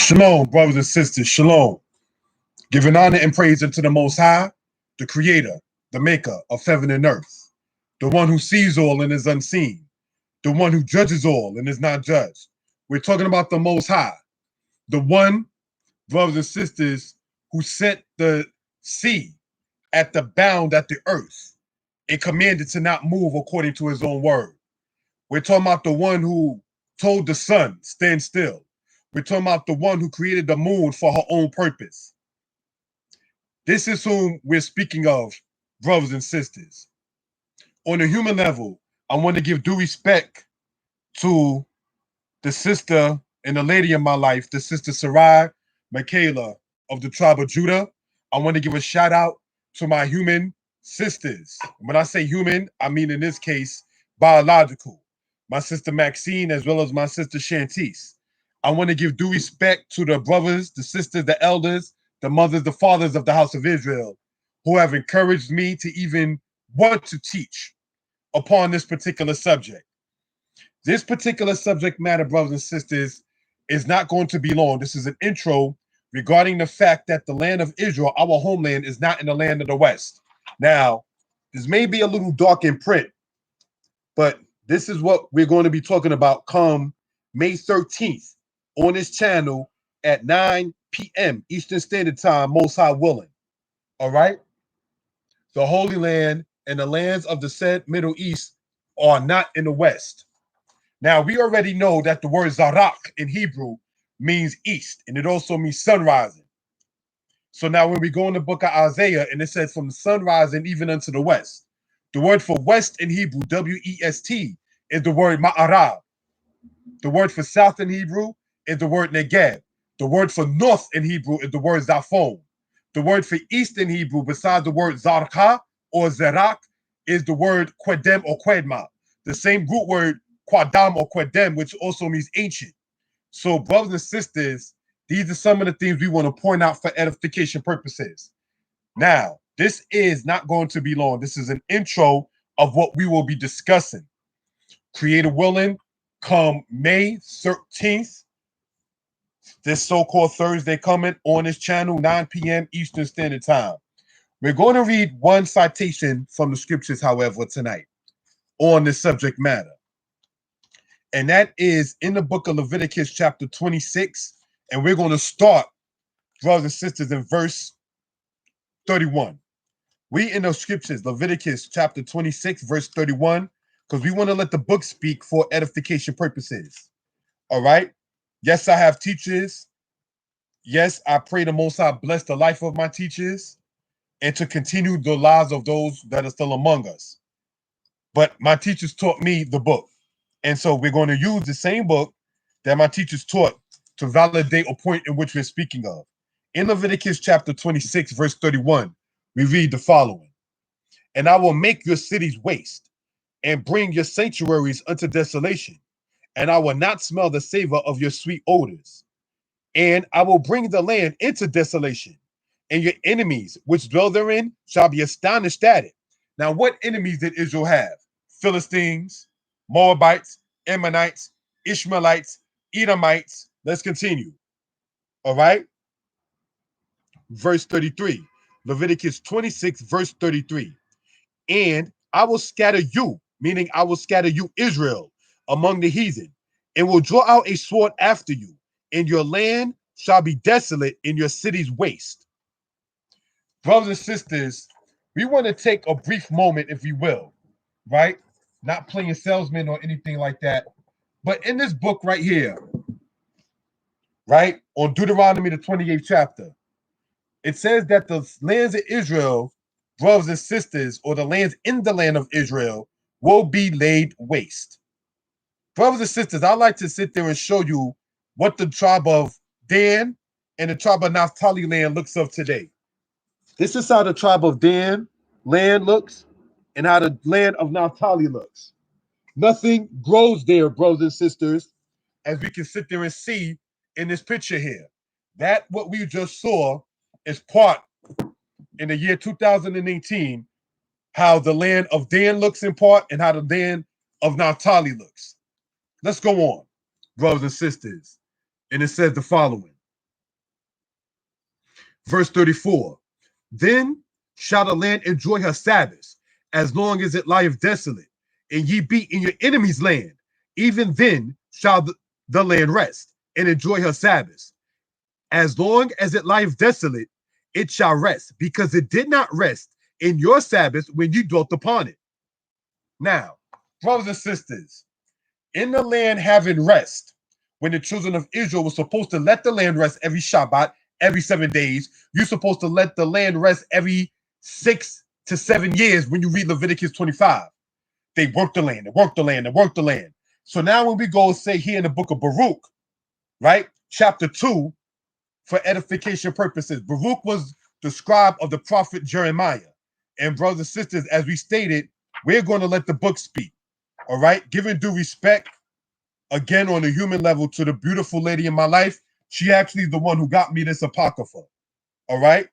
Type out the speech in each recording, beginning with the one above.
Shalom, brothers and sisters. Shalom. Giving honor and praise unto the Most High, the Creator, the Maker of heaven and earth, the one who sees all and is unseen, the one who judges all and is not judged. We're talking about the Most High, the one, brothers and sisters, who set the sea at the bound at the earth and commanded to not move according to his own word. We're talking about the one who told the sun, stand still. We're talking about the one who created the moon for her own purpose. This is whom we're speaking of, brothers and sisters. On a human level, I want to give due respect to the sister and the lady in my life, the sister Sarai Michaela of the tribe of Judah. I want to give a shout out to my human sisters. When I say human, I mean in this case, biological. My sister Maxine, as well as my sister Shantice. I want to give due respect to the brothers, the sisters, the elders, the mothers, the fathers of the house of Israel, who have encouraged me to even want to teach upon this particular subject. This particular subject matter, brothers and sisters, is not going to be long. This is an intro regarding the fact that the land of Israel, our homeland, is not in the land of the West. Now, this may be a little dark in print, but this is what we're going to be talking about come May 13th on this channel at 9 p.m. Eastern Standard Time, most high willing. All right? The Holy Land and the lands of the said Middle East are not in the West. Now, we already know that the word Zarak in Hebrew means east, and it also means sun rising. So now when we go in the book of Isaiah, and it says from the sun rising even unto the west, the word for west in Hebrew, W-E-S-T, is the word Ma'arab. The word for south in Hebrew is the word Negeb. The word for north in Hebrew is the word Zafon. The word for east in Hebrew, besides the word Zarqa or Zerak, is the word Quedem or Quedma. The same root word Quadam or Quedem, which also means ancient. So, brothers and sisters, these are some of the things we want to point out for edification purposes. Now, this is not going to be long. This is an intro of what we will be discussing. Creator willing, come May 13th, this so-called Thursday coming on this channel, 9 p.m. Eastern Standard Time. We're going to read one citation from the scriptures, however, tonight on this subject matter. And that is in the book of Leviticus chapter 26. And we're going to start, brothers and sisters, in verse 31. We in the scriptures, Leviticus chapter 26, verse 31, because we want to let the book speak for edification purposes. All right? Yes, I have teachers. Yes, I pray the Most High bless the life of my teachers and to continue the lives of those that are still among us. But my teachers taught me the book. And so we're going to use the same book that my teachers taught to validate a point in which we're speaking of. In Leviticus chapter 26, verse 31, we read the following. And I will make your cities waste and bring your sanctuaries unto desolation. And I will not smell the savor of your sweet odors. And I will bring the land into desolation. And your enemies which dwell therein shall be astonished at it. Now, what enemies did Israel have? Philistines, Moabites, Ammonites, Ishmaelites, Edomites. Let's continue. All right. Verse 33. Leviticus 26, verse 33. And I will scatter you, meaning I will scatter you, Israel, among the heathen, and will draw out a sword after you, and your land shall be desolate, and your cities waste. Brothers and sisters, we want to take a brief moment, if we will, right? Not playing salesman or anything like that. But in this book right here, right, on Deuteronomy, the 28th chapter, it says that the lands of Israel, brothers and sisters, or the lands in the land of Israel, will be laid waste. Brothers and sisters, I'd like to sit there and show you what the tribe of Dan and the tribe of Naphtali land looks of today. This is how the tribe of Dan land looks and how the land of Naphtali looks. Nothing grows there, brothers and sisters, as we can sit there and see in this picture here. That what we just saw is part in the year 2018, how the land of Dan looks in part and how the land of Naphtali looks. Let's go on, brothers and sisters. And it says the following. Verse 34. Then shall the land enjoy her Sabbaths, as long as it lieth desolate, and ye be in your enemy's land. Even then shall the land rest and enjoy her Sabbaths. As long as it lieth desolate, it shall rest, because it did not rest in your Sabbath when you dwelt upon it. Now, brothers and sisters, in the land having rest, when the children of Israel were supposed to let the land rest every Shabbat, every 7 days, you're supposed to let the land rest every 6 to 7 years when you read Leviticus 25. They worked the land, they worked the land, they worked the land. So now when we go say here in the book of Baruch, right, chapter 2, for edification purposes, Baruch was the scribe of the prophet Jeremiah. And brothers and sisters, as we stated, we're going to let the book speak. All right, giving due respect again on a human level to the beautiful lady in my life. She actually is the one who got me this apocrypha. All right,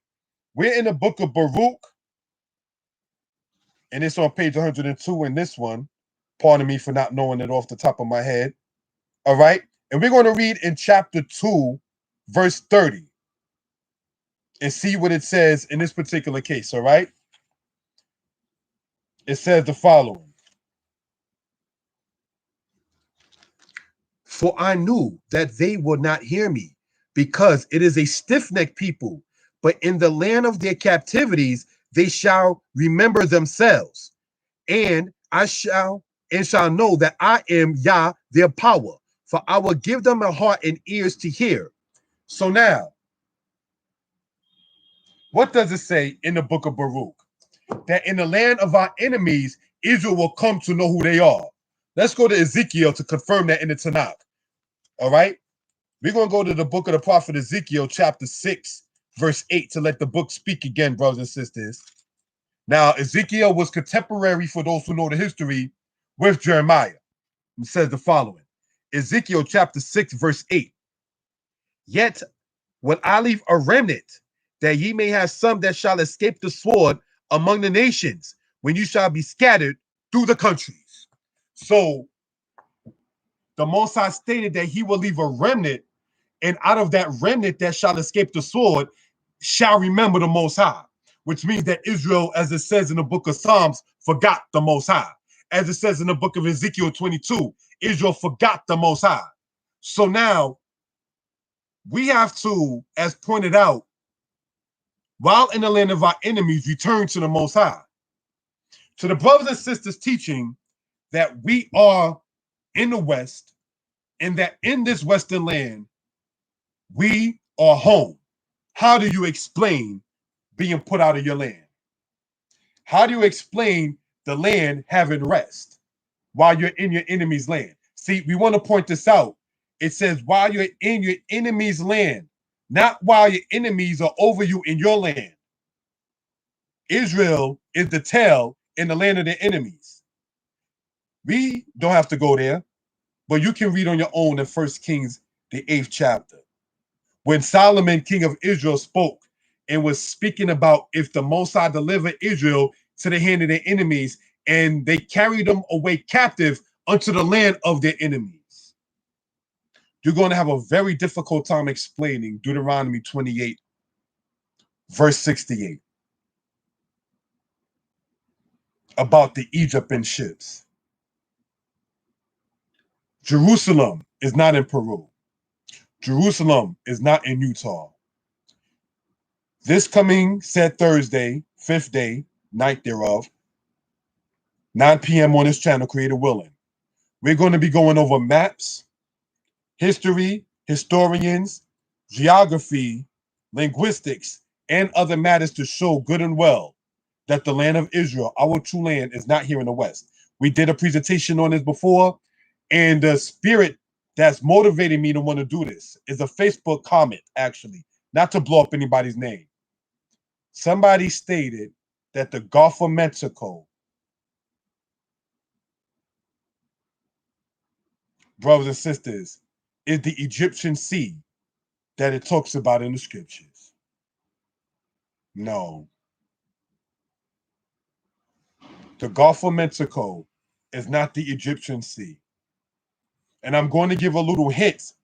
we're in the book of Baruch, and it's on page 102 in this one. Pardon me for not knowing it off the top of my head. All right, and we're going to read in chapter 2, verse 30, and see what it says in this particular case. All right, it says the following. For I knew that they would not hear me, because it is a stiff-necked people. But in the land of their captivities, they shall remember themselves, and I shall know that I am Yah, their power. For I will give them a heart and ears to hear. So now, what does it say in the book of Baruch? That in the land of our enemies, Israel will come to know who they are. Let's go to Ezekiel to confirm that in the Tanakh. All right? We're going to go to the book of the prophet Ezekiel, chapter 6, verse 8, to let the book speak again, brothers and sisters. Now, Ezekiel was contemporary, for those who know the history, with Jeremiah. It says the following. Ezekiel chapter 6, verse 8. Yet will I leave a remnant, that ye may have some that shall escape the sword among the nations, when you shall be scattered through the countries. So the Most High stated that he will leave a remnant, and out of that remnant that shall escape the sword shall remember the Most High, which means that Israel, as it says in the book of Psalms, forgot the Most High. As it says in the book of Ezekiel 22, Israel forgot the Most High. So now we have to, as pointed out, while in the land of our enemies, return to the Most High. To the brothers and sisters teaching that we are in the West, and that in this Western land, we are home. How do you explain being put out of your land? How do you explain the land having rest while you're in your enemy's land? See, we want to point this out. It says while you're in your enemy's land, not while your enemies are over you in your land. Israel is the tail in the land of their enemies. We don't have to go there, but you can read on your own in 1 Kings, the 8th chapter. When Solomon, king of Israel, spoke and was speaking about if the Most High delivered Israel to the hand of their enemies, and they carried them away captive unto the land of their enemies. You're going to have a very difficult time explaining Deuteronomy 28, verse 68, about the Egyptian ships. Jerusalem is not in Peru. Jerusalem is not in Utah. This coming said Thursday, 5th day, night thereof, 9 p.m. on this channel, Creator Willing, we're going to be going over maps, history, historians, geography, linguistics, and other matters to show good and well that the land of Israel, our true land, is not here in the West. We did a presentation on this before, and the spirit that's motivating me to want to do this is a Facebook comment, actually, not to blow up anybody's name. Somebody stated that the Gulf of Mexico, brothers and sisters, is the Egyptian sea that it talks about in the scriptures. No. The Gulf of Mexico is not the Egyptian sea. And I'm going to give a little hint,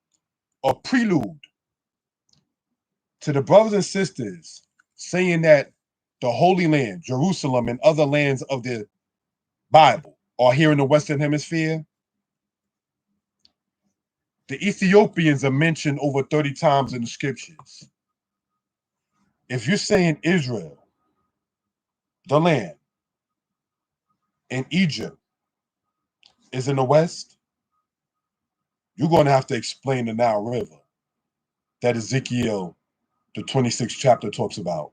a prelude To the brothers and sisters saying that the Holy Land, Jerusalem, and other lands of the Bible are here in the Western Hemisphere, the Ethiopians are mentioned over 30 times in the scriptures. If you're saying Israel, the land, and Egypt is in the West, you're going to have to explain the Nile River that Ezekiel, the 26th chapter, talks about.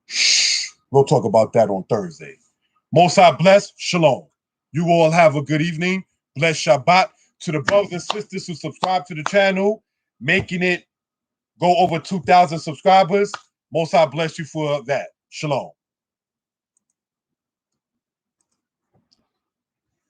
Shh. We'll talk about that on Thursday. Most High bless. Shalom. You all have a good evening. Bless Shabbat. To the brothers and sisters who subscribe to the channel, making it go over 2,000 subscribers. Most High bless you for that. Shalom.